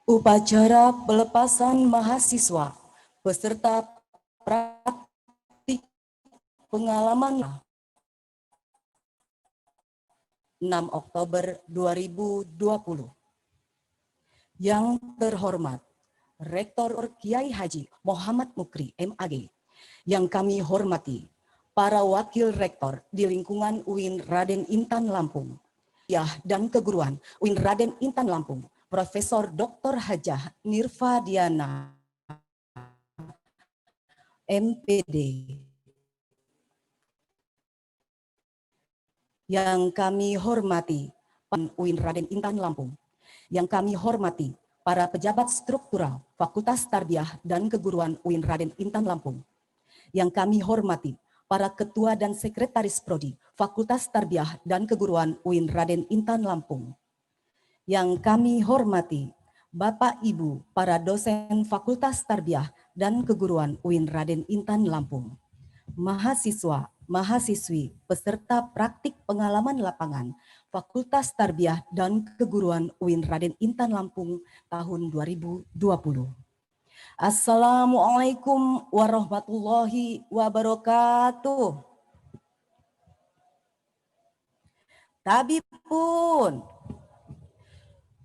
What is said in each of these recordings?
Upacara pelepasan mahasiswa beserta praktik pengalaman 6 Oktober 2020. Yang terhormat Rektor Kiai Haji Muhammad Mukri MAG, yang kami hormati para wakil rektor di lingkungan UIN Raden Intan Lampung, dan keguruan UIN Raden Intan Lampung, Profesor Dr. Hajah Nirva Diana MPD, yang kami hormati UIN Raden Intan Lampung, yang kami hormati para pejabat struktural Fakultas Tarbiyah dan Keguruan UIN Raden Intan Lampung, yang kami hormati para ketua dan sekretaris prodi Fakultas Tarbiyah dan Keguruan UIN Raden Intan Lampung, yang kami hormati Bapak Ibu para dosen Fakultas Tarbiyah dan Keguruan UIN Raden Intan Lampung, mahasiswa, mahasiswi, peserta praktik pengalaman lapangan Fakultas Tarbiyah dan Keguruan UIN Raden Intan Lampung tahun 2020. Assalamualaikum warahmatullahi wabarakatuh. Tabipun,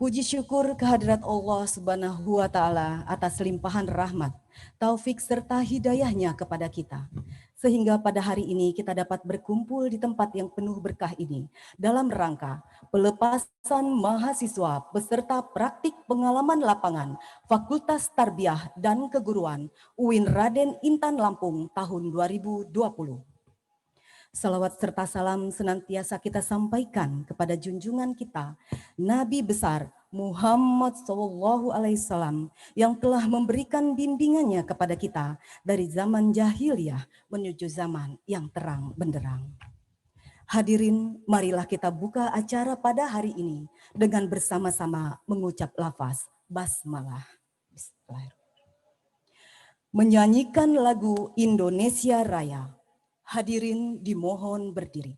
puji syukur kehadirat Allah Subhanahu wa Ta'ala atas limpahan rahmat, taufik serta hidayahnya kepada kita, sehingga pada hari ini kita dapat berkumpul di tempat yang penuh berkah ini dalam rangka pelepasan mahasiswa beserta praktik pengalaman lapangan Fakultas Tarbiyah dan Keguruan UIN Raden Intan Lampung tahun 2020. Salawat serta salam senantiasa kita sampaikan kepada junjungan kita, Nabi besar Muhammad SAW, yang telah memberikan bimbingannya kepada kita dari zaman jahiliyah menuju zaman yang terang benderang. Hadirin, marilah kita buka acara pada hari ini dengan bersama-sama mengucap lafaz basmalah. Menyanyikan lagu Indonesia Raya. Hadirin dimohon berdiri.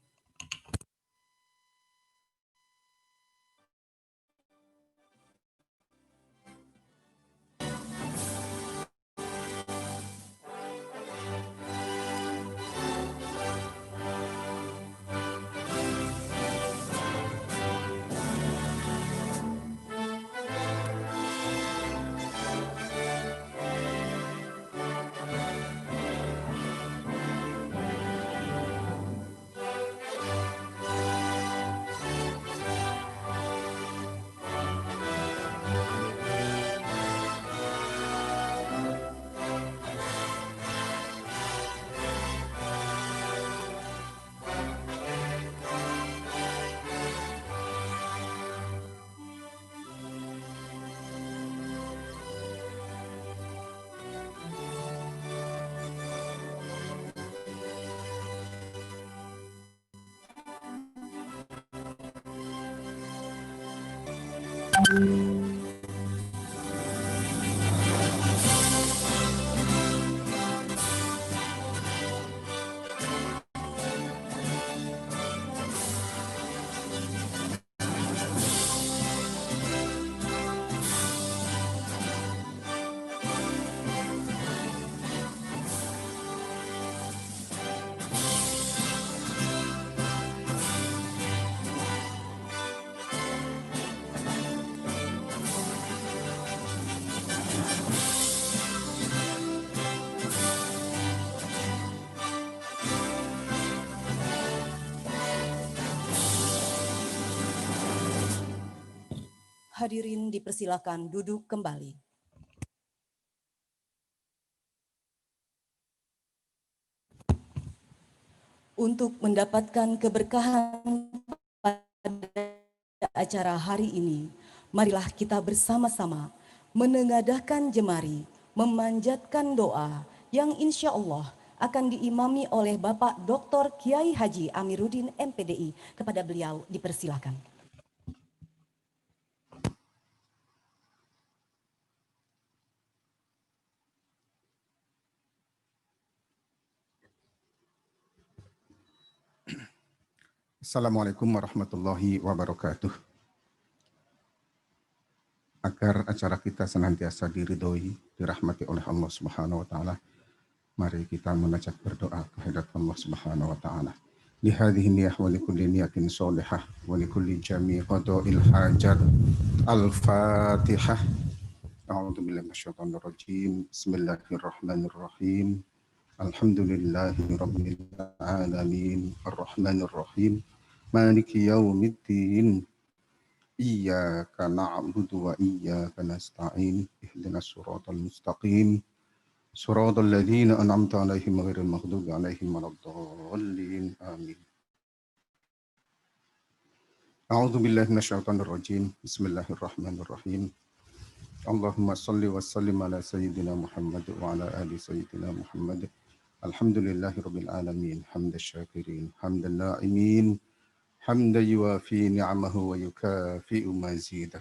Hadirin dipersilakan duduk kembali. Untuk mendapatkan keberkahan pada acara hari ini, marilah kita bersama-sama menengadahkan jemari, memanjatkan doa yang insya Allah akan diimami oleh Bapak Dr. Kiai Haji Amiruddin MPDI. Kepada beliau dipersilakan. Assalamualaikum warahmatullahi wabarakatuh. agar acara kita senantiasa diridhoi, dirahmati oleh Allah Subhanahu wa taala. Mari kita menajak berdoa kehadirat Allah Subhanahu wa taala. Li hadhihi niyah wa li kulli niyatin sholihah wa li kulli jami' qada'il hajat. Al-Fatihah. A'udzu billahi minasyaitonir rajim. Bismillahirrahmanirrahim. Alhamdulillahi rabbil alamin. Arrahmanir rahim. Maliki yaumiddin. Iyyaka na'budu wa iyyaka nasta'in. Ihdinas siratal mustaqim. Siratal ladzina an'amta 'alaihim ghairil maghdubi 'alaihim waladdallin. Amin. A'udzu billahi minasyaitonir rajim. Bismillahirrahmanirrahim. Allahumma salli wa sallim ala sayyidina Muhammad wa ala ali sayyidina Muhammad. Alhamdulillahi rabbil alamin. Hamdan syakirin, hamdan na'imin, hamdan yuwafi ni'amahu wa yukafi'u mazidah.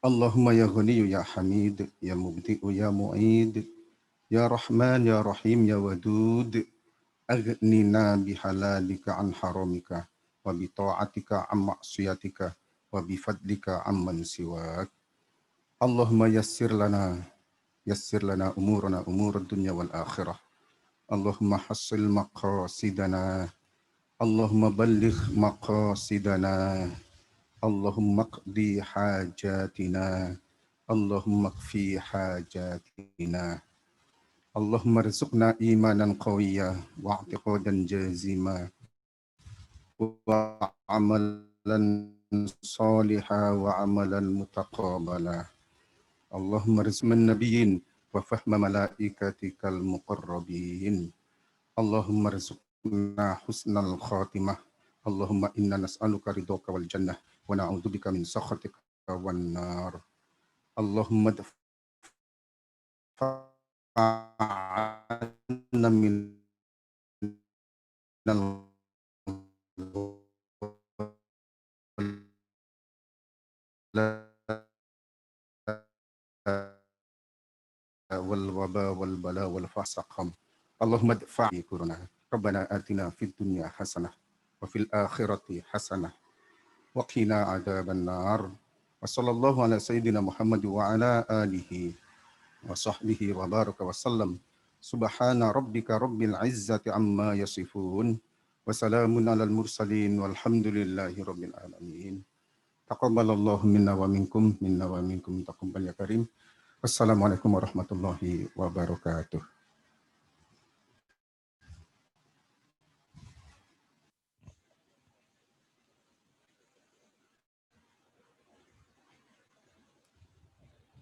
Allahumma ya ghaniyu ya hamid, ya mubdi'u ya mu'id, ya rahman ya rahim ya wadud. Aghnina bihalalika an haramika wa bi ta'atika an ma'siyatika wa bi fadlika amman siwak. Allahumma yassir lana umurana umurad dunya wal akhirah. Allahumma hassil maqasidana. Allahumma balligh maqasidana. Allahumma qdi hajatina. Allahumma kfi hajatina. Allahumma rizqna imanan qawiyya wa i'tiqadan jazima wa amalan salihah wa amalan mutaqabala. Allahumma rizqman nabiyyin wa fahma malaikatikal muqarrabin. Allahumma rizqna husnal khatimah. Allahumma inna nas'aluka ridhaka wal jannah wa na'udzubika min sakhatika wan nar. Allahumma dafa'na min wal waba wal bala wal fasaqam. Allahumma dfa'i kuruna. Rabbana atina fid dunya hasanah wa fil akhirati hasanah wa qina adzaban nar. Wa sallallahu ala sayyidina Muhammad wa ala alihi wa sahbihi wa baraka wa sallam. Subhana rabbika rabbil izzati amma yasifun. Wa salamun alal mursalin walhamdulillahi rabbil alamin. Taqabbalallahu minna wa minkum taqabbal ya karim. Wassalamualaikum warahmatullahi wabarakatuh.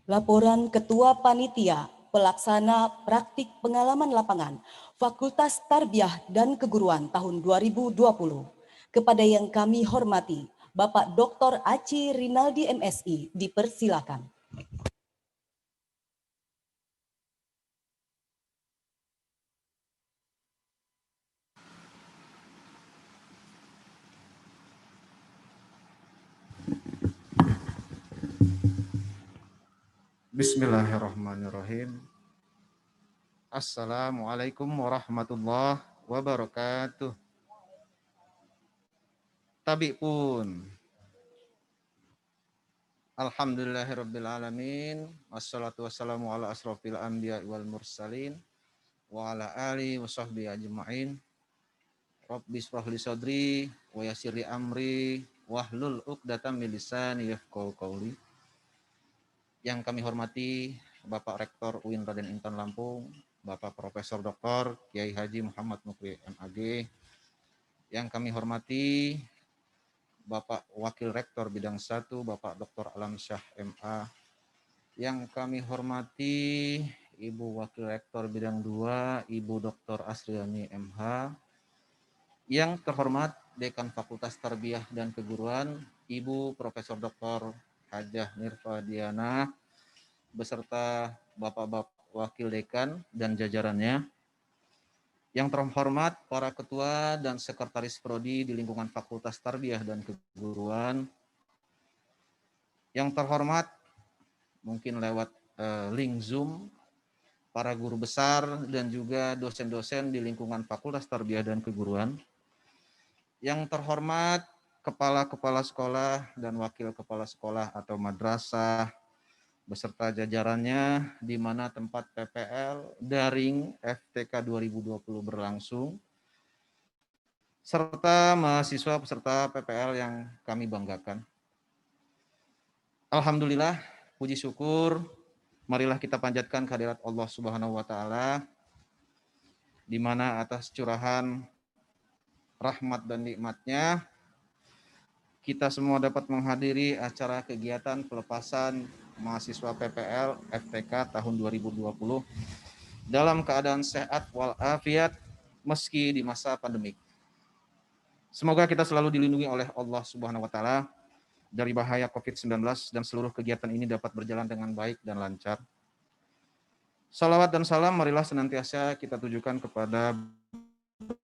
Laporan Ketua Panitia Pelaksana Praktik Pengalaman Lapangan Fakultas Tarbiyah dan Keguruan tahun 2020. Kepada yang kami hormati, Bapak Dr. Aci Rinaldi MSI, dipersilakan. Bismillahirrahmanirrahim. Assalamualaikum warahmatullahi wabarakatuh. Tabi pun. Alhamdulillahirabbil alamin. Wassalatu wassalamu ala asrofil anbiya wal mursalin wa ala alihi wa sahbihi ajma'in. Rabbi shrah li sadri wa yassir li amri wahlul 'uqdatam min lisani yafqahu qawli. Yang kami hormati Bapak Rektor UIN Raden Intan Lampung, Bapak Profesor Dr. Kiai Haji Muhammad Mukri MAG. Yang kami hormati Bapak Wakil Rektor Bidang 1, Bapak Dr. Alamsyah MA. Yang kami hormati Ibu Wakil Rektor Bidang 2, Ibu Dr. Asriani MH. Yang terhormat Dekan Fakultas Tarbiyah dan Keguruan, Ibu Profesor Dr. Hajah Nirfa Diana, beserta Bapak-Bapak Wakil Dekan dan jajarannya. Yang terhormat para ketua dan sekretaris prodi di lingkungan Fakultas Tarbiyah dan Keguruan. Yang terhormat mungkin lewat link Zoom para guru besar dan juga dosen-dosen di lingkungan Fakultas Tarbiyah dan Keguruan. Yang terhormat kepala-kepala sekolah dan wakil kepala sekolah atau madrasah beserta jajarannya di mana tempat PPL daring FTK 2020 berlangsung, serta mahasiswa peserta PPL yang kami banggakan. Alhamdulillah, puji syukur, marilah kita panjatkan kehadirat Allah Subhanahu wa taala di mana atas curahan rahmat dan nikmatnya kita semua dapat menghadiri acara kegiatan pelepasan mahasiswa PPL FTK tahun 2020 dalam keadaan sehat walafiat meski di masa pandemik. Semoga kita selalu dilindungi oleh Allah Subhanahu wa taala dari bahaya COVID-19 dan seluruh kegiatan ini dapat berjalan dengan baik dan lancar. Salawat dan salam marilah senantiasa kita tujukan kepada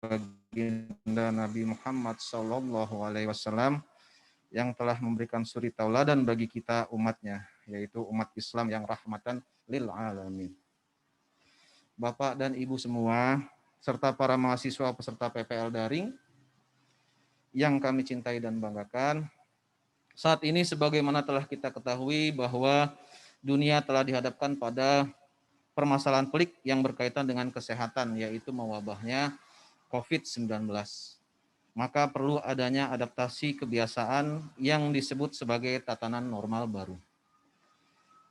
baginda Nabi Muhammad SAW yang telah memberikan suri tauladan bagi kita umatnya, yaitu umat Islam yang rahmatan lil alamin. Bapak dan Ibu semua, serta para mahasiswa peserta PPL daring yang kami cintai dan banggakan, saat ini sebagaimana telah kita ketahui bahwa dunia telah dihadapkan pada permasalahan pelik yang berkaitan dengan kesehatan, yaitu mewabahnya COVID-19. Maka perlu adanya adaptasi kebiasaan yang disebut sebagai tatanan normal baru.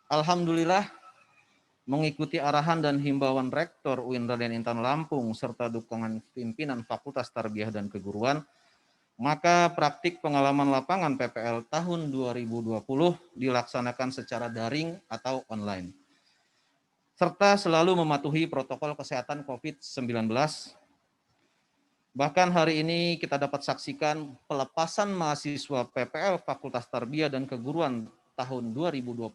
Alhamdulillah, mengikuti arahan dan himbauan Rektor UIN Raden Intan Lampung serta dukungan pimpinan Fakultas Tarbiyah dan Keguruan, maka praktik pengalaman lapangan PPL tahun 2020 dilaksanakan secara daring atau online, serta selalu mematuhi protokol kesehatan COVID-19. Bahkan hari ini kita dapat saksikan pelepasan mahasiswa PPL Fakultas Tarbiyah dan Keguruan tahun 2020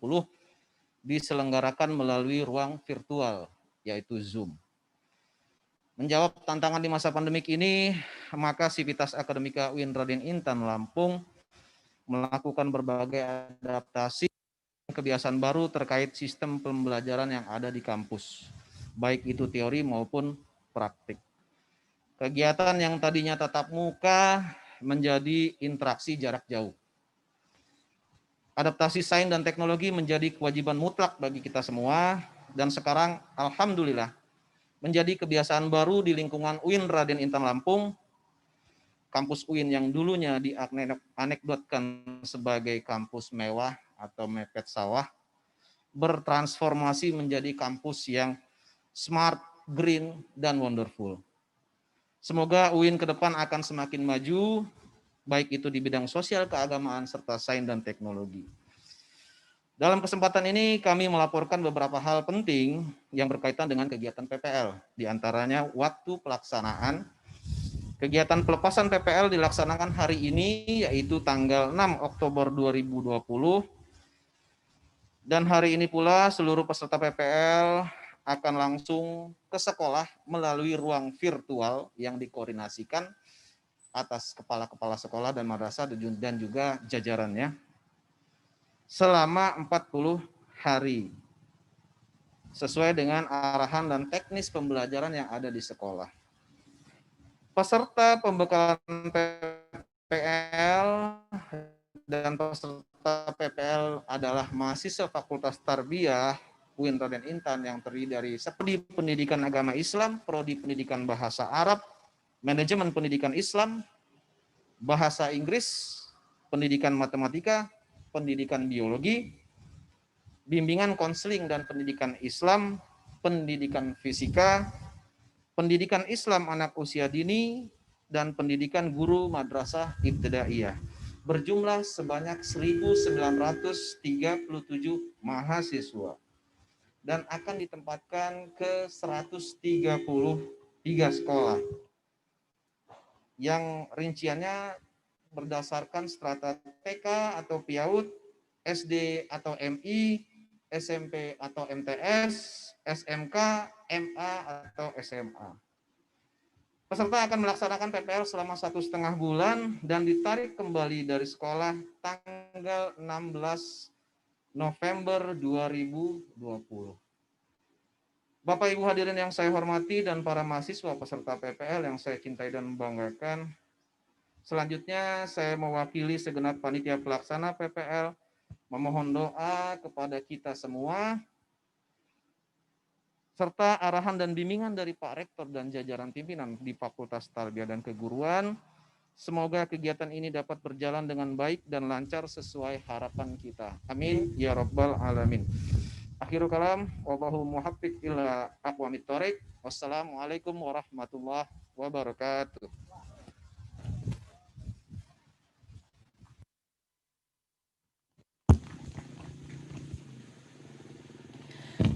diselenggarakan melalui ruang virtual, yaitu Zoom. Menjawab tantangan di masa pandemik ini, maka Sivitas Akademika UIN Raden Intan Lampung melakukan berbagai adaptasi kebiasaan baru terkait sistem pembelajaran yang ada di kampus, baik itu teori maupun praktik. Kegiatan yang tadinya tatap muka menjadi interaksi jarak jauh. Adaptasi sains dan teknologi menjadi kewajiban mutlak bagi kita semua, dan sekarang alhamdulillah menjadi kebiasaan baru di lingkungan UIN Raden Intan Lampung, kampus UIN yang dulunya dianekdotkan sebagai kampus mewah atau mepet sawah, bertransformasi menjadi kampus yang smart, green, dan wonderful. Semoga UIN ke depan akan semakin maju, baik itu di bidang sosial, keagamaan, serta sains dan teknologi. Dalam kesempatan ini kami melaporkan beberapa hal penting yang berkaitan dengan kegiatan PPL. Di antaranya waktu pelaksanaan. Kegiatan pelepasan PPL dilaksanakan hari ini, yaitu tanggal 6 Oktober 2020. Dan hari ini pula seluruh peserta PPL akan langsung ke sekolah melalui ruang virtual yang dikoordinasikan atas kepala-kepala sekolah dan madrasah dan juga jajarannya selama 40 hari sesuai dengan arahan dan teknis pembelajaran yang ada di sekolah. Peserta pembekalan PPL dan peserta PPL adalah mahasiswa Fakultas Tarbiyah UIN Raden Intan yang terdiri dari Prodi Pendidikan Agama Islam, Prodi Pendidikan Bahasa Arab, Manajemen Pendidikan Islam, Bahasa Inggris, Pendidikan Matematika, Pendidikan Biologi, Bimbingan Konseling dan Pendidikan Islam, Pendidikan Fisika, Pendidikan Islam Anak Usia Dini, dan Pendidikan Guru Madrasah Ibtidaiyah. Berjumlah sebanyak 1.937 mahasiswa. Dan akan ditempatkan ke 133 sekolah yang rinciannya berdasarkan strata TK atau PIAUD, SD atau MI, SMP atau MTS, SMK, MA atau SMA. Peserta akan melaksanakan PPL selama 1,5 bulan dan ditarik kembali dari sekolah tanggal 16 November 2020. Bapak Ibu hadirin yang saya hormati dan para mahasiswa peserta PPL yang saya cintai dan banggakan, Selanjutnya saya mewakili segenap panitia pelaksana PPL memohon doa kepada kita semua serta arahan dan bimbingan dari Pak Rektor dan jajaran pimpinan di Fakultas Tarbiyah dan Keguruan. Semoga kegiatan ini dapat berjalan dengan baik dan lancar sesuai harapan kita. Amin ya rabbal alamin. Akhirul kalam, wallahu muwaffiq ila aqwamit thoriq. Wassalamualaikum warahmatullahi wabarakatuh.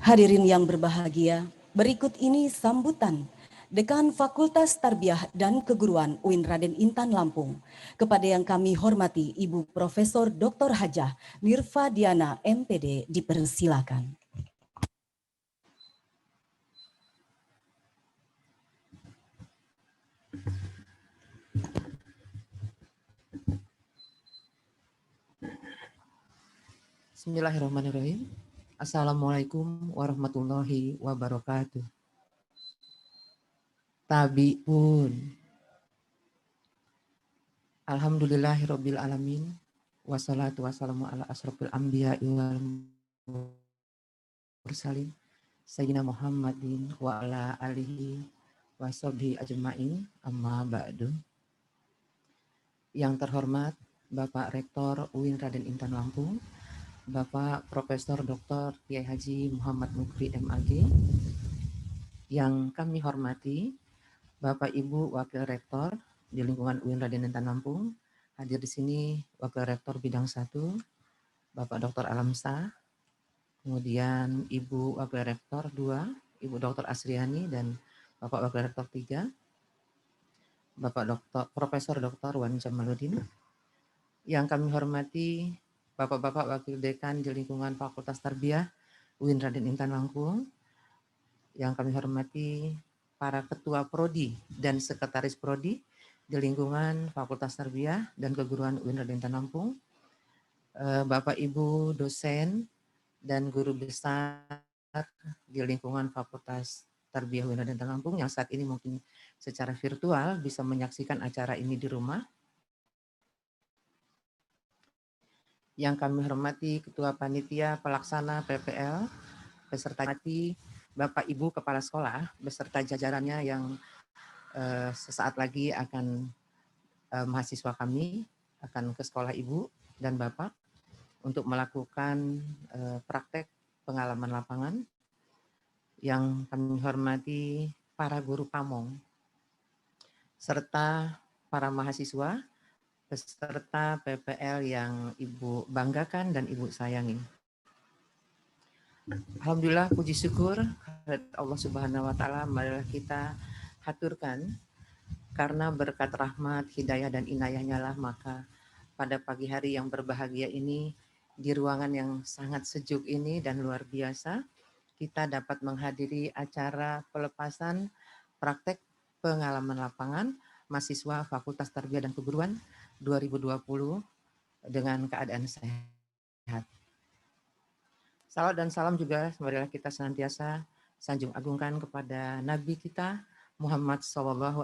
Hadirin yang berbahagia, berikut ini sambutan Dekan Fakultas Tarbiyah dan Keguruan UIN Raden Intan Lampung kepada yang kami hormati Ibu Profesor Dr. Hajah Nirva Diana MPD, dipersilakan. Bismillahirrahmanirrahim. Assalamualaikum warahmatullahi wabarakatuh. Tabi'un. Alhamdulillahirabbil alamin. Wassalatu wassalamu ala asrofil anbiya'i wal mursalin. Sayyidina Muhammadin wa ala alihi wa sahbihi ajma'in, amma ba'du. Yang terhormat Bapak Rektor UIN Raden Intan Lampung, Bapak Profesor Dr. Kiai Haji Muhammad Mukri MAG, yang kami hormati Bapak Ibu Wakil Rektor di lingkungan UIN Raden Intan Lampung, hadir di sini Wakil Rektor Bidang 1, Bapak Dr. Alamsa, kemudian Ibu Wakil Rektor 2, Ibu Dr. Asriani, dan Bapak Wakil Rektor 3, Bapak Dr. Profesor Dr. Wan Jamaluddin, yang kami hormati Bapak-Bapak Wakil Dekan di lingkungan Fakultas Tarbiyah UIN Raden Intan Lampung, yang kami hormati para Ketua Prodi dan Sekretaris Prodi di lingkungan Fakultas Tarbiyah dan Keguruan UIN Raden Intan Lampung, Bapak Ibu dosen dan guru besar di lingkungan Fakultas Tarbiyah UIN Raden Intan Lampung yang saat ini mungkin secara virtual bisa menyaksikan acara ini di rumah. Yang kami hormati Ketua Panitia Pelaksana PPL, beserta Bapak Ibu Kepala Sekolah, beserta jajarannya yang sesaat lagi akan mahasiswa kami akan ke sekolah Ibu dan Bapak untuk melakukan praktek pengalaman lapangan. Yang kami hormati para guru pamong, serta para mahasiswa, beserta PPL yang Ibu banggakan dan Ibu sayangi. Alhamdulillah, puji syukur Allah Subhanahu wa taala, marilah kita haturkan karena berkat rahmat, hidayah dan inayahnya lah maka pada pagi hari yang berbahagia ini di ruangan yang sangat sejuk ini dan luar biasa kita dapat menghadiri acara pelepasan praktek pengalaman lapangan mahasiswa Fakultas Tarbiyah dan Keguruan 2020 dengan keadaan sehat. Salawat dan salam juga marilah kita senantiasa sanjung agungkan kepada Nabi kita Muhammad SAW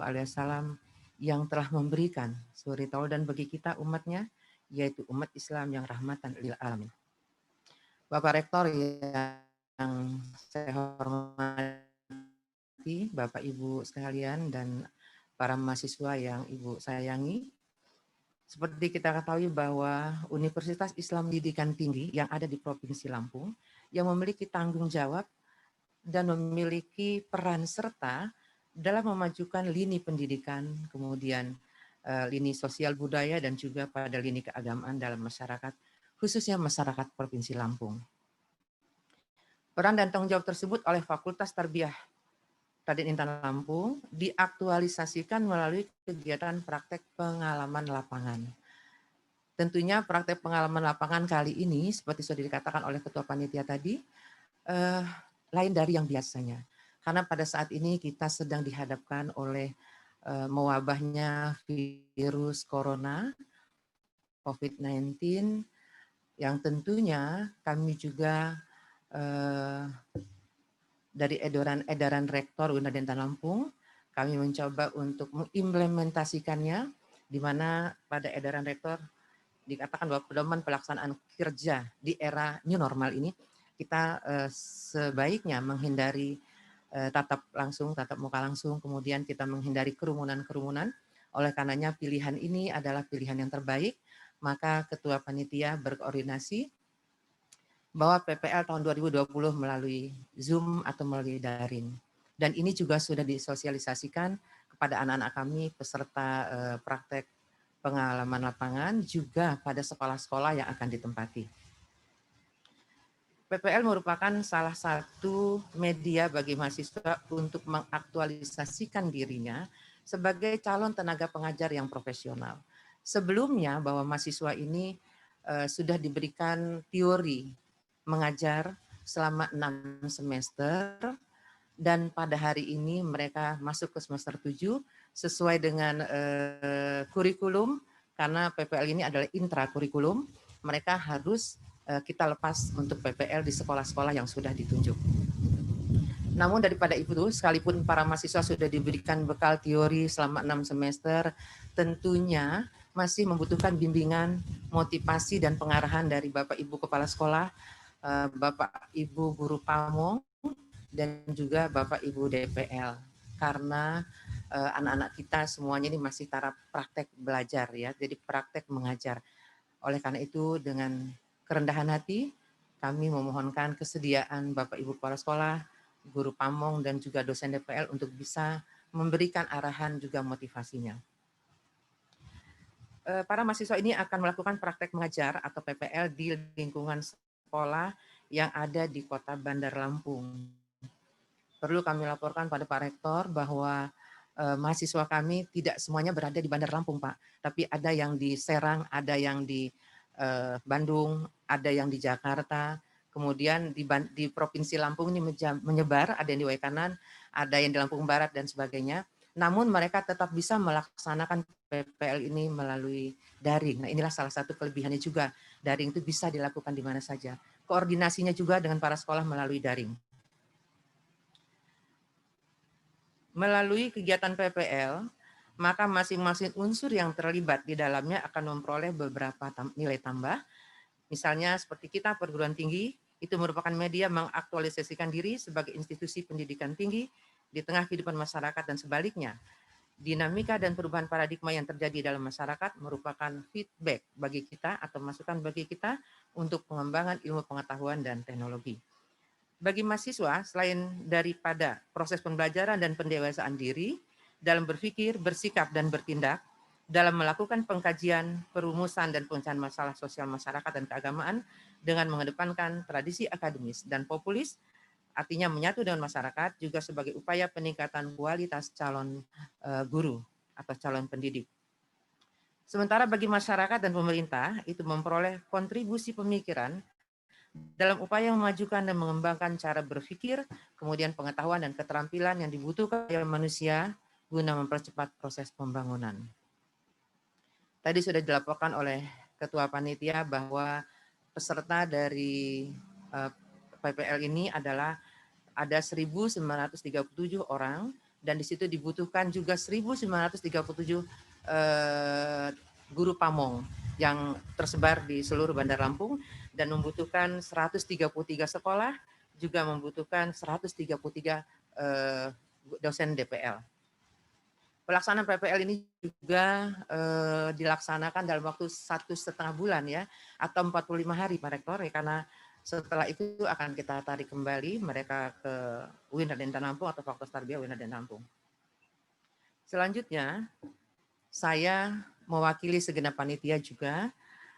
yang telah memberikan suri tauladan bagi kita umatnya, yaitu umat Islam yang rahmatan lil alamin. Bapak Rektor yang saya hormati, Bapak Ibu sekalian dan para mahasiswa yang Ibu sayangi, seperti kita ketahui bahwa Universitas Islam Pendidikan Tinggi yang ada di Provinsi Lampung yang memiliki tanggung jawab dan memiliki peran serta dalam memajukan lini pendidikan, kemudian lini sosial budaya dan juga pada lini keagamaan dalam masyarakat, khususnya masyarakat Provinsi Lampung. Peran dan tanggung jawab tersebut oleh Fakultas Tarbiyah Raden Intan Lampung diaktualisasikan melalui kegiatan praktek pengalaman lapangan. Tentunya praktek pengalaman lapangan kali ini, seperti sudah dikatakan oleh Ketua Panitia tadi, lain dari yang biasanya. Karena pada saat ini kita sedang dihadapkan oleh mewabahnya virus corona, COVID-19, yang tentunya kami juga dari edaran Rektor UIN Raden Intan Lampung, kami mencoba untuk mengimplementasikannya di mana pada edaran rektor dikatakan bahwa pedoman pelaksanaan kerja di era new normal ini kita sebaiknya menghindari tatap muka langsung, kemudian kita menghindari kerumunan-kerumunan. Oleh karenanya pilihan ini adalah pilihan yang terbaik, maka Ketua Panitia berkoordinasi bahwa PPL tahun 2020 melalui Zoom atau melalui daring. Dan ini juga sudah disosialisasikan kepada anak-anak kami peserta praktek pengalaman lapangan juga pada sekolah-sekolah yang akan ditempati. PPL merupakan salah satu media bagi mahasiswa untuk mengaktualisasikan dirinya sebagai calon tenaga pengajar yang profesional. Sebelumnya bahwa mahasiswa ini sudah diberikan teori mengajar selama 6 semester dan pada hari ini mereka masuk ke semester 7 sesuai dengan kurikulum, karena PPL ini adalah intrakurikulum, mereka harus kita lepas untuk PPL di sekolah-sekolah yang sudah ditunjuk. Namun daripada itu, sekalipun para mahasiswa sudah diberikan bekal teori selama 6 semester, tentunya masih membutuhkan bimbingan, motivasi, dan pengarahan dari Bapak Ibu Kepala Sekolah, Bapak Ibu Guru Pamong, dan juga Bapak Ibu DPL. Karena anak-anak kita semuanya ini masih taraf praktek belajar ya, jadi praktek mengajar. Oleh karena itu dengan kerendahan hati kami memohonkan kesediaan Bapak Ibu Kepala Sekolah, Guru Pamong, dan juga dosen DPL untuk bisa memberikan arahan juga motivasinya. Para mahasiswa ini akan melakukan praktek mengajar atau PPL di lingkungan sekolah yang ada di Kota Bandar Lampung. Perlu kami laporkan pada Pak Rektor bahwa mahasiswa kami tidak semuanya berada di Bandar Lampung, Pak. Tapi ada yang di Serang, ada yang di Bandung, ada yang di Jakarta, kemudian di Provinsi Lampung ini menyebar, ada yang di Waikanan, ada yang di Lampung Barat dan sebagainya. Namun mereka tetap bisa melaksanakan PPL ini melalui daring. Nah, inilah salah satu kelebihannya juga. Daring itu bisa dilakukan di mana saja. Koordinasinya juga dengan para sekolah melalui daring. Melalui kegiatan PPL, maka masing-masing unsur yang terlibat di dalamnya akan memperoleh beberapa nilai tambah. Misalnya seperti kita perguruan tinggi, itu merupakan media mengaktualisasikan diri sebagai institusi pendidikan tinggi di tengah kehidupan masyarakat dan sebaliknya. Dinamika dan perubahan paradigma yang terjadi dalam masyarakat merupakan feedback bagi kita atau masukan bagi kita untuk pengembangan ilmu pengetahuan dan teknologi. Bagi mahasiswa, selain daripada proses pembelajaran dan pendewasaan diri, dalam berpikir, bersikap, dan bertindak, dalam melakukan pengkajian, perumusan, dan pemecahan masalah sosial masyarakat dan keagamaan dengan mengedepankan tradisi akademis dan populis, artinya menyatu dengan masyarakat, juga sebagai upaya peningkatan kualitas calon guru atau calon pendidik. Sementara bagi masyarakat dan pemerintah, itu memperoleh kontribusi pemikiran dalam upaya memajukan dan mengembangkan cara berpikir, kemudian pengetahuan dan keterampilan yang dibutuhkan oleh manusia guna mempercepat proses pembangunan. Tadi sudah dilaporkan oleh Ketua Panitia bahwa peserta dari PPL ini adalah ada 1.937 orang dan di situ dibutuhkan juga 1.937 guru pamong yang tersebar di seluruh Bandar Lampung dan membutuhkan 133 sekolah, juga membutuhkan 133 dosen DPL. Pelaksanaan PPL ini juga dilaksanakan dalam waktu 1,5 bulan ya, atau 45 hari Pak Rektor, ya, karena setelah itu akan kita tarik kembali mereka ke UIN Raden Intan Lampung atau Fakultas Tarbiyah UIN Raden Lampung. Selanjutnya, saya mewakili segenap panitia juga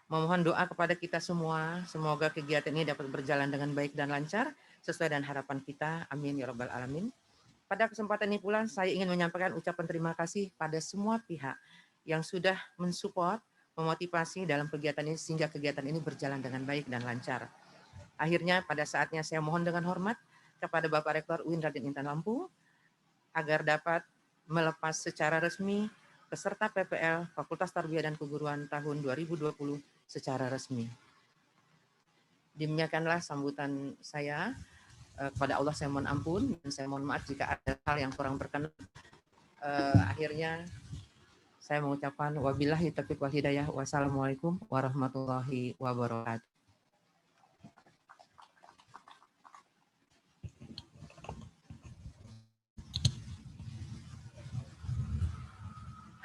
memohon doa kepada kita semua, semoga kegiatan ini dapat berjalan dengan baik dan lancar sesuai dengan harapan kita. Amin ya rabbal alamin. Pada kesempatan ini pula saya ingin menyampaikan ucapan terima kasih pada semua pihak yang sudah mensupport, memotivasi dalam kegiatan ini sehingga kegiatan ini berjalan dengan baik dan lancar. Akhirnya pada saatnya saya mohon dengan hormat kepada Bapak Rektor UIN Raden Intan Lampung agar dapat melepas secara resmi peserta PPL Fakultas Tarbiyah dan Keguruan tahun 2020 secara resmi. Demikianlah sambutan saya. Kepada Allah saya mohon ampun dan saya mohon maaf jika ada hal yang kurang berkenan. Akhirnya Saya mengucapkan wabillahi taufiq wal hidayah. Wassalamualaikum warahmatullahi wabarakatuh.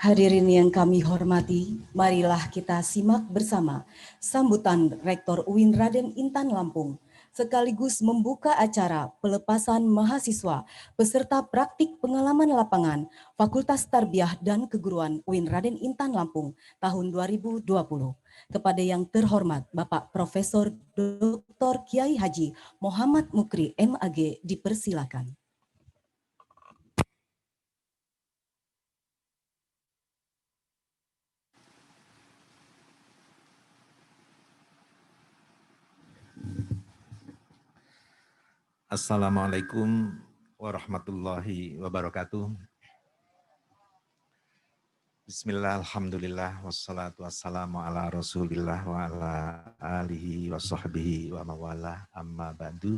Hadirin yang kami hormati, marilah kita simak bersama sambutan Rektor UIN Raden Intan Lampung, sekaligus membuka acara pelepasan mahasiswa peserta praktik pengalaman lapangan Fakultas Tarbiyah dan Keguruan UIN Raden Intan Lampung tahun 2020. Kepada yang terhormat Bapak Profesor Dr. Kiai Haji Muhammad Mukri MAG dipersilakan. Assalamualaikum warahmatullahi wabarakatuh. Bismillah, alhamdulillah, wassalatu wassalamu ala rasulillah wa ala alihi wa sahbihi wa mawala amma ba'du.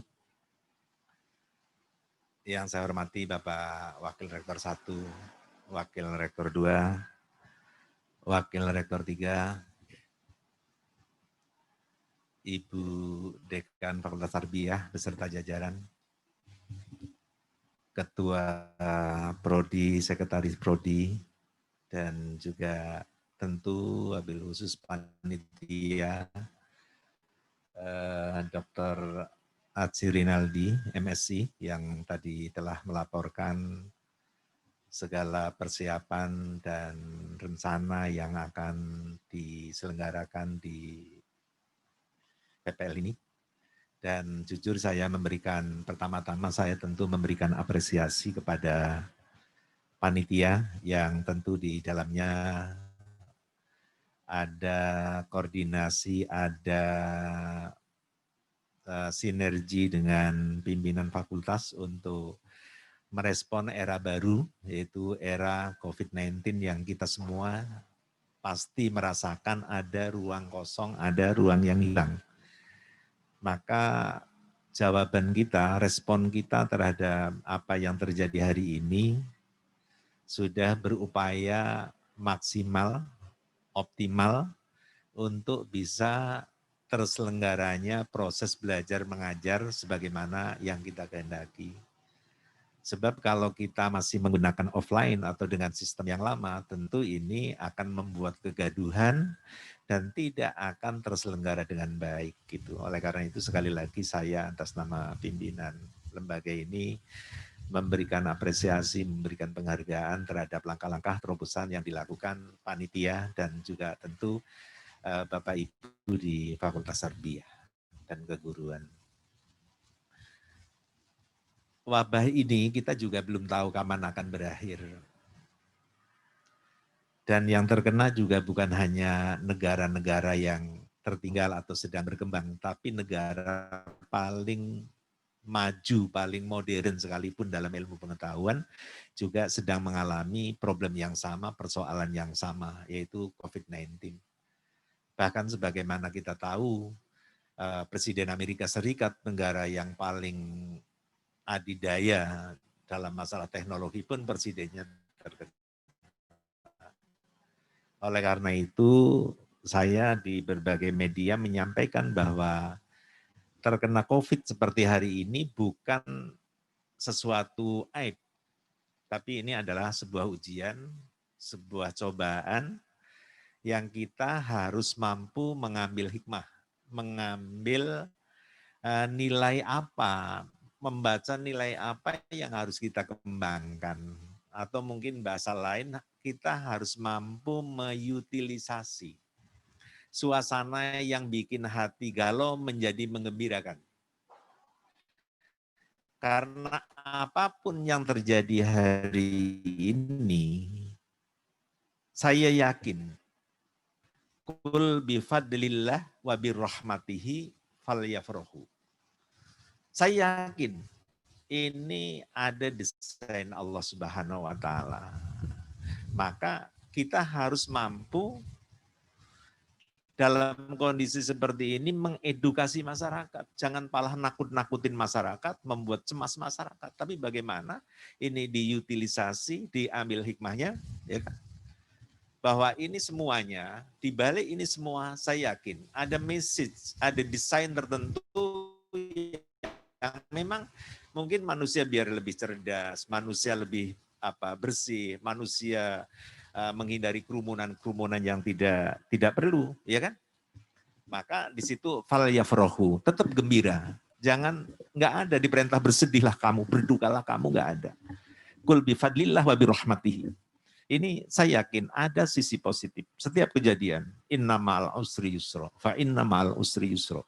Yang saya hormati Bapak Wakil Rektor 1, Wakil Rektor 2, Wakil Rektor 3, Ibu Dekan Fakultas Tarbiyah beserta jajaran, Ketua Prodi, Sekretaris Prodi, dan juga tentu wabil khusus panitia Dr. Aci Rinaldi, MSc, yang tadi telah melaporkan segala persiapan dan rencana yang akan diselenggarakan di PPL ini. Dan jujur saya pertama-tama saya tentu memberikan apresiasi kepada panitia yang tentu di dalamnya ada koordinasi, ada sinergi dengan pimpinan fakultas untuk merespon era baru, yaitu era COVID-19 yang kita semua pasti merasakan ada ruang kosong, ada ruang yang hilang. Maka jawaban kita, respon kita terhadap apa yang terjadi hari ini sudah berupaya maksimal, optimal untuk bisa terselenggaranya proses belajar mengajar sebagaimana yang kita kehendaki. Sebab kalau kita masih menggunakan offline atau dengan sistem yang lama, tentu ini akan membuat kegaduhan dan tidak akan terselenggara dengan baik gitu. Oleh karena itu sekali lagi saya atas nama pimpinan lembaga ini memberikan apresiasi, memberikan penghargaan terhadap langkah-langkah terobosan yang dilakukan panitia dan juga tentu Bapak Ibu di Fakultas Tarbiyah dan Keguruan. Wabah ini kita juga belum tahu kapan akan berakhir. Dan yang terkena juga bukan hanya negara-negara yang tertinggal atau sedang berkembang, tapi negara paling maju, paling modern sekalipun dalam ilmu pengetahuan, juga sedang mengalami problem yang sama, persoalan yang sama, yaitu COVID-19. Bahkan sebagaimana kita tahu, Presiden Amerika Serikat, negara yang paling adidaya dalam masalah teknologi pun presidennya terkena. Oleh karena itu, saya di berbagai media menyampaikan bahwa terkena COVID seperti hari ini bukan sesuatu aib, tapi ini adalah sebuah ujian, sebuah cobaan yang kita harus mampu mengambil hikmah, mengambil nilai apa, membaca nilai apa yang harus kita kembangkan. Atau mungkin bahasa lain, kita harus mampu mengutilisasi suasana yang bikin hati galau menjadi menggembirakan. Karena apapun yang terjadi hari ini, saya yakin, kul bifadlillah wa birrahmatihi falyafrahu. Saya yakin ini ada desain Allah Subhanahu wa taala. Maka kita harus mampu dalam kondisi seperti ini mengedukasi masyarakat. Jangan malah nakut-nakutin masyarakat, membuat cemas masyarakat. Tapi bagaimana ini diutilisasi, diambil hikmahnya, ya kan? bahwa ini semuanya, di balik ini semua saya yakin ada message, ada desain tertentu yang memang mungkin manusia biar lebih cerdas, manusia lebih bersih, manusia menghindari kerumunan-kerumunan yang tidak perlu, ya kan? Maka di situ fal yafrahu, tetap gembira. Jangan, nggak ada diperintah bersedihlah kamu, berdukalah kamu, nggak ada. Qul bifadlillah wa birahmatihi. Ini saya yakin ada sisi positif. Setiap kejadian, inna ma'al usri yusra, fa inna ma'al usri yusra.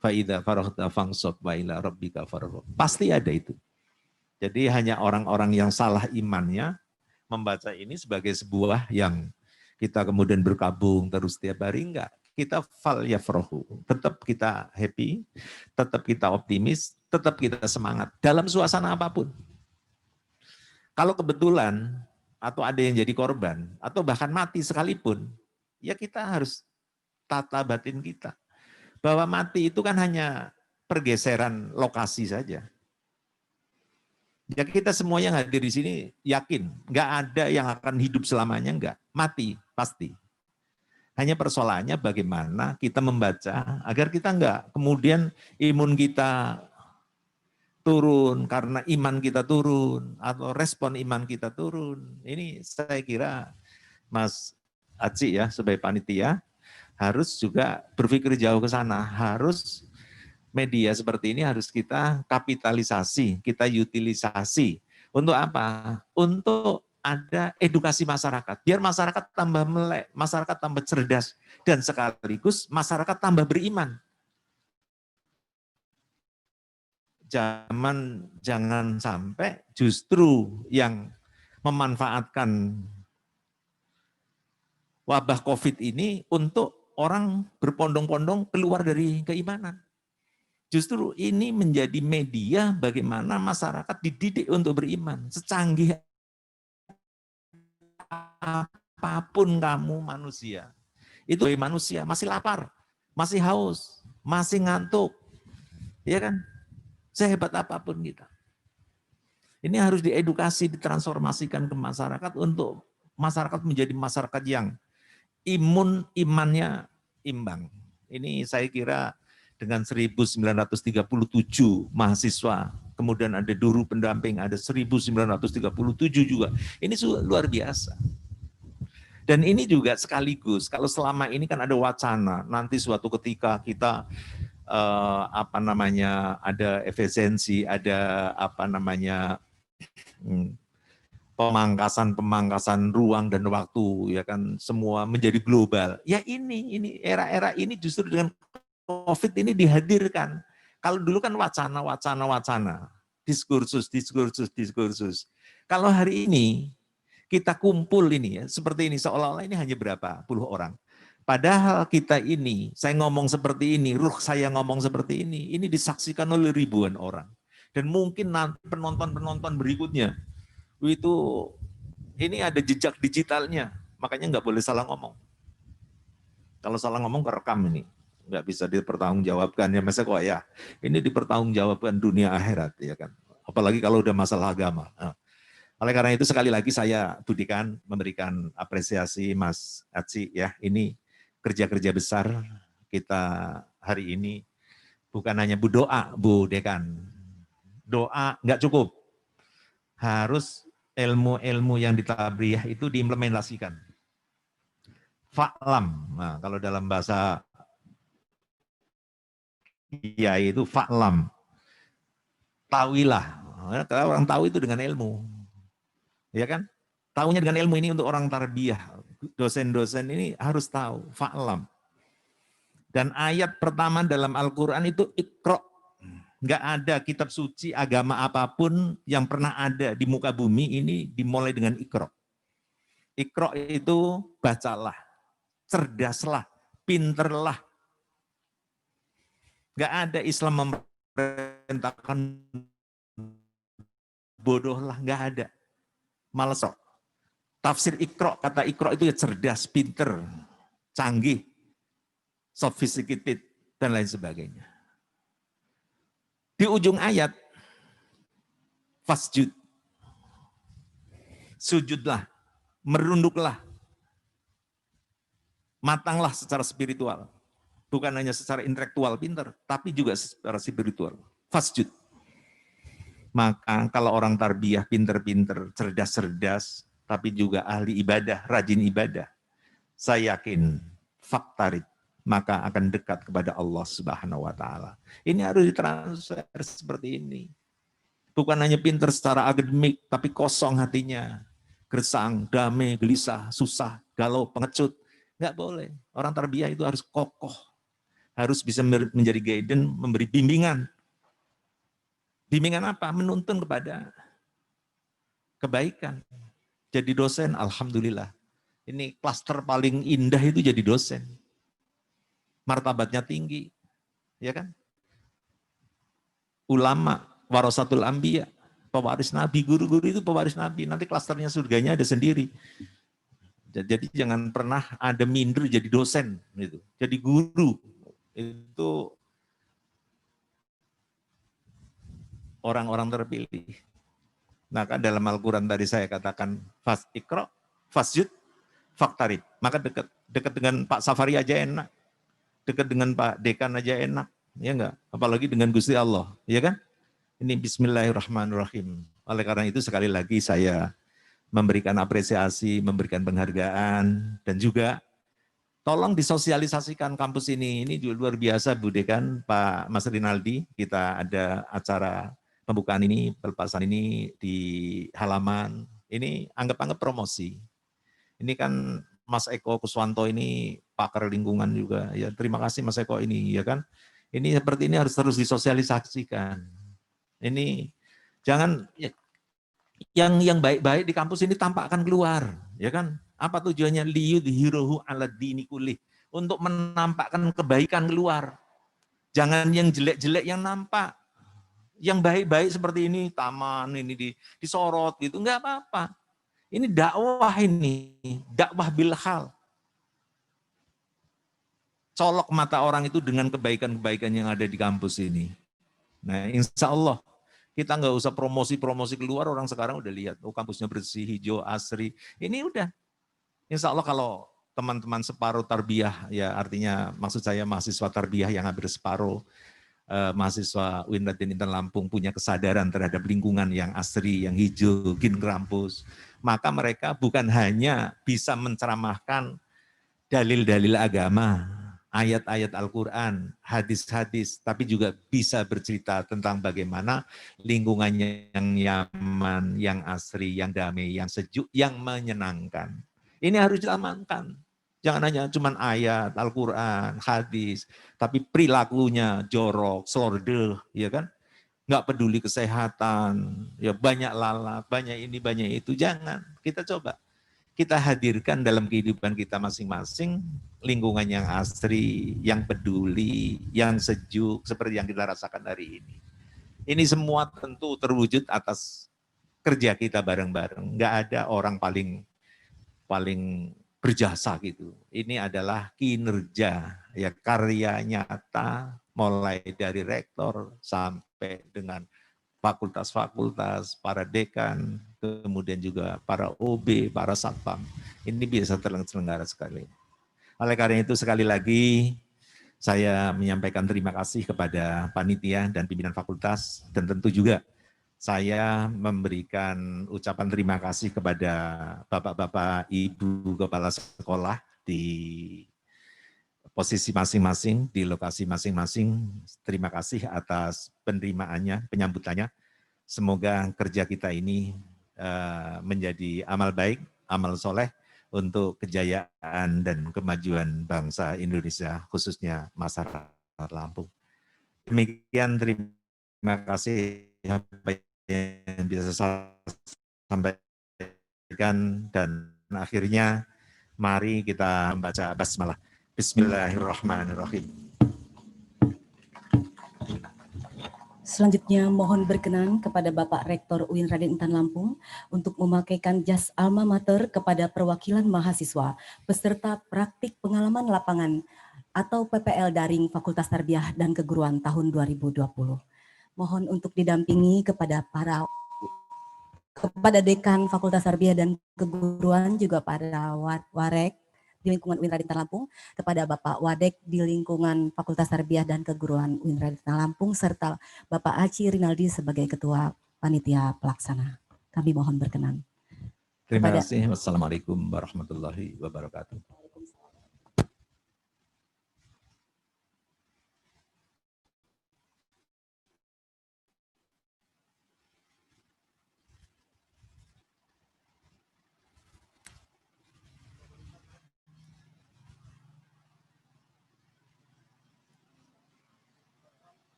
Fa idza faraghta fansab wa ila rabbika farghab. Pasti ada itu. Jadi hanya orang-orang yang salah imannya membaca ini sebagai sebuah yang kita kemudian berkabung terus tiap hari, enggak. Kita fal yafrahu, tetap kita happy, tetap kita optimis, tetap kita semangat dalam suasana apapun. Kalau kebetulan atau ada yang jadi korban atau bahkan mati sekalipun, ya kita harus tata batin kita. Bahwa mati itu kan hanya pergeseran lokasi saja. Ya kita semua yang hadir di sini yakin, nggak ada yang akan hidup selamanya, nggak. Mati, pasti. Hanya persoalannya bagaimana kita membaca agar kita nggak kemudian imun kita turun karena iman kita turun atau respon iman kita turun. Ini saya kira Mas Aci ya sebagai panitia harus juga berpikir jauh ke sana. Harus media seperti ini harus kita kapitalisasi, kita utilisasi. Untuk apa? Untuk ada edukasi masyarakat. Biar masyarakat tambah melek, masyarakat tambah cerdas, dan sekaligus masyarakat tambah beriman. Jangan sampai justru yang memanfaatkan wabah COVID ini untuk orang berpondong-pondong keluar dari keimanan. Justru ini menjadi media bagaimana masyarakat dididik untuk beriman. Secanggih apapun kamu manusia, itu manusia masih lapar, masih haus, masih ngantuk, ya kan? Sehebat apapun kita. Ini harus diedukasi, ditransformasikan ke masyarakat untuk masyarakat menjadi masyarakat yang imannya imbang. Ini saya kira dengan 1937 mahasiswa, kemudian ada guru pendamping, ada 1937 juga. Ini luar biasa. Dan ini juga sekaligus, kalau selama ini kan ada wacana, nanti suatu ketika kita ada efisiensi, ada pemangkasan ruang dan waktu, ya kan, semua menjadi global. Ya ini era-era ini justru dengan COVID ini dihadirkan. Kalau dulu kan wacana, diskursus. Kalau hari ini kita kumpul ini ya, seperti ini, seolah-olah ini hanya berapa puluh orang. Padahal kita ini, saya ngomong seperti ini, ruh saya ngomong seperti ini disaksikan oleh ribuan orang. Dan mungkin nanti penonton-penonton berikutnya, itu ini ada jejak digitalnya, makanya nggak boleh salah ngomong. Kalau salah ngomong kerekam ini, nggak bisa dipertanggungjawabkan ya, masa kok ya, ini dipertanggungjawabkan dunia akhirat ya kan. Apalagi kalau udah masalah agama. Nah, oleh karena itu sekali lagi saya budikan memberikan apresiasi Mas Aci ya, ini kerja-kerja besar kita hari ini, bukan hanya doa Bu Dekan. Doa nggak cukup. Harus ilmu-ilmu yang ditabriyah itu diimplementasikan. Fa'lam. Nah, kalau dalam bahasa kiai itu fa'lam. Tahuilah. Kalau orang tahu itu dengan ilmu. Ya kan? Tahunya dengan ilmu ini untuk orang tarbiyah. Dosen-dosen ini harus tahu, fa'lam. Dan ayat pertama dalam Al-Quran itu Iqra. Nggak ada kitab suci agama apapun yang pernah ada di muka bumi ini dimulai dengan Iqra. Iqra itu bacalah, cerdaslah, pinterlah. Nggak ada Islam memerintahkan bodohlah, nggak ada. Males kok. Tafsir Iqra, kata Iqra itu ya cerdas, pinter, canggih, sophisticated, dan lain sebagainya. Di ujung ayat, fasjud, sujudlah, merunduklah, Matanglah secara spiritual. Bukan hanya secara intelektual pinter, tapi juga secara spiritual. Fasjud. Maka kalau orang tarbiyah pinter-pinter, cerdas-cerdas, tapi juga ahli ibadah, rajin ibadah, saya yakin faktarid, maka akan dekat kepada Allah Subhanahu wa taala. Ini harus ditransfer seperti ini. Bukan hanya pinter secara akademik, tapi kosong hatinya. Gersang, damai, gelisah, susah, galau, pengecut. Enggak boleh. Orang tarbiyah itu harus kokoh. Harus bisa menjadi guidance, memberi bimbingan. Bimbingan apa? Menuntun kepada kebaikan. Jadi dosen, alhamdulillah. Ini klaster paling indah itu jadi dosen. Martabatnya tinggi. Ya kan? Ulama, warasatul anbiya, pewaris Nabi, guru-guru itu pewaris Nabi. Nanti klasternya surganya ada sendiri. Jadi jangan pernah ada minder jadi dosen. Gitu. Jadi guru. Itu orang-orang terpilih. Maka dalam Al-Quran tadi saya katakan, fas ikro, fasjud, faktarid. Maka dekat dengan Pak Safari aja enak. Dekat dengan Pak Dekan aja enak. Ya enggak? Apalagi dengan Gusti Allah. Ya kan? Ini bismillahirrahmanirrahim. Oleh karena itu sekali lagi saya memberikan apresiasi, memberikan penghargaan, dan juga tolong disosialisasikan kampus ini. Ini juga luar biasa Bu Dekan, Pak Mas Rinaldi. Kita ada acara pembukaan ini, pelepasan ini di halaman. Ini anggap-anggap promosi. Ini kan Mas Eko Kuswanto ini pakar lingkungan juga. Ya terima kasih Mas Eko ini, ya kan. Ini seperti ini harus terus disosialisasikan. Ini jangan yang baik-baik di kampus ini tampakkan keluar, ya kan? Apa tujuannya? Liyudhiruhu ala dini kulih. Untuk menampakkan kebaikan keluar. Jangan yang jelek-jelek yang nampak. Yang baik-baik seperti ini, taman ini disorot gitu, enggak apa-apa. Ini dakwah ini, dakwah bilhal. Colok mata orang itu dengan kebaikan-kebaikan yang ada di kampus ini. Nah, insya Allah kita nggak usah promosi-promosi keluar, orang sekarang udah lihat, oh kampusnya bersih, hijau, asri. Ini udah. Insya Allah kalau teman-teman separuh tarbiyah, ya artinya maksud saya mahasiswa tarbiyah yang hampir separuh, mahasiswa UIN Raden Intan Lampung punya kesadaran terhadap lingkungan yang asri, yang hijau, kin kampus, maka mereka bukan hanya bisa menceramahkan dalil-dalil agama, ayat-ayat Al-Quran, hadis-hadis, tapi juga bisa bercerita tentang bagaimana lingkungannya yang nyaman, yang asri, yang damai, yang sejuk, yang menyenangkan. Ini harus diamankan. Jangan hanya cuman ayat, Al-Quran, hadis, tapi perilakunya jorok, slordeh, ya kan? Nggak peduli kesehatan, ya banyak lalat, banyak ini, banyak itu. Jangan, kita coba. Kita hadirkan dalam kehidupan kita masing-masing lingkungan yang asri, yang peduli, yang sejuk, seperti yang kita rasakan hari ini. Ini semua tentu terwujud atas kerja kita bareng-bareng. Nggak ada orang paling berjasa gitu. Ini adalah kinerja, ya karya nyata, mulai dari rektor sampai dengan fakultas-fakultas, para dekan, kemudian juga para OB, para satpam. Ini bisa terselenggara sekali. Oleh karena itu sekali lagi saya menyampaikan terima kasih kepada panitia dan pimpinan fakultas, dan tentu juga saya memberikan ucapan terima kasih kepada bapak-bapak, ibu kepala sekolah di posisi masing-masing, di lokasi masing-masing. Terima kasih atas penerimaannya, penyambutannya. Semoga kerja kita ini menjadi amal baik, amal soleh untuk kejayaan dan kemajuan bangsa Indonesia, khususnya masyarakat Lampung. Demikian, terima kasih apa yang bisa saya sampaikan, dan akhirnya mari kita membaca basmalah. Bismillahirrahmanirrahim. Selanjutnya mohon berkenan kepada Bapak Rektor UIN Raden Intan Lampung untuk memakaikan jas alma mater kepada perwakilan mahasiswa peserta praktik pengalaman lapangan atau PPL daring Fakultas Tarbiyah dan Keguruan tahun 2020. Mohon untuk didampingi kepada Dekan Fakultas Tarbiyah dan Keguruan, juga para warek, di lingkungan UIN Raden Intan Lampung, kepada Bapak Wadek di lingkungan Fakultas Tarbiyah dan Keguruan UIN Raden Intan Lampung, serta Bapak Aci Rinaldi sebagai Ketua Panitia Pelaksana. Kami mohon berkenan. Terima kasih. Wassalamualaikum warahmatullahi wabarakatuh.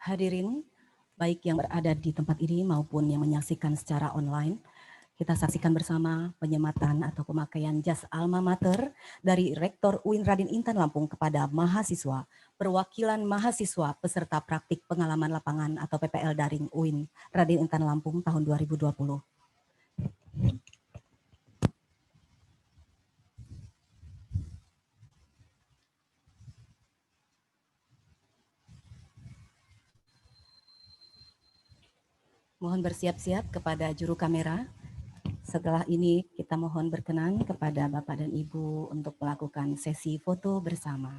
Hadirin, baik yang berada di tempat ini maupun yang menyaksikan secara online, kita saksikan bersama penyematan atau pemakaian jas alma mater dari Rektor UIN Raden Intan Lampung kepada mahasiswa, perwakilan mahasiswa peserta praktik pengalaman lapangan atau PPL daring UIN Raden Intan Lampung tahun 2020. Mohon bersiap-siap kepada juru kamera. Setelah ini kita mohon berkenan kepada Bapak dan Ibu untuk melakukan sesi foto bersama.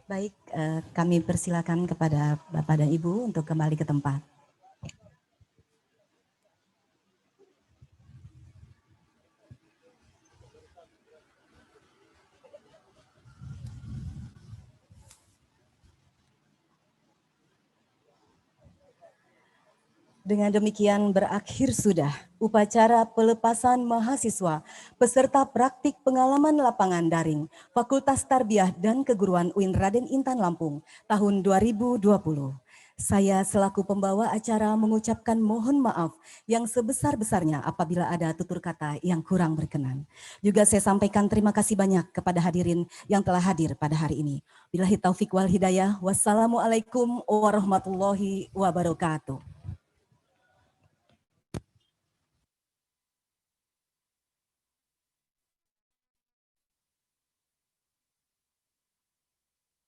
Baik, kami persilakan kepada Bapak dan Ibu untuk kembali ke tempat. Dengan demikian berakhir sudah upacara pelepasan mahasiswa peserta praktik pengalaman lapangan daring Fakultas Tarbiyah dan Keguruan UIN Raden Intan Lampung tahun 2020. Saya selaku pembawa acara mengucapkan mohon maaf yang sebesar-besarnya apabila ada tutur kata yang kurang berkenan. Juga saya sampaikan terima kasih banyak kepada hadirin yang telah hadir pada hari ini. Billahi taufik wal hidayah. Wassalamualaikum warahmatullahi wabarakatuh.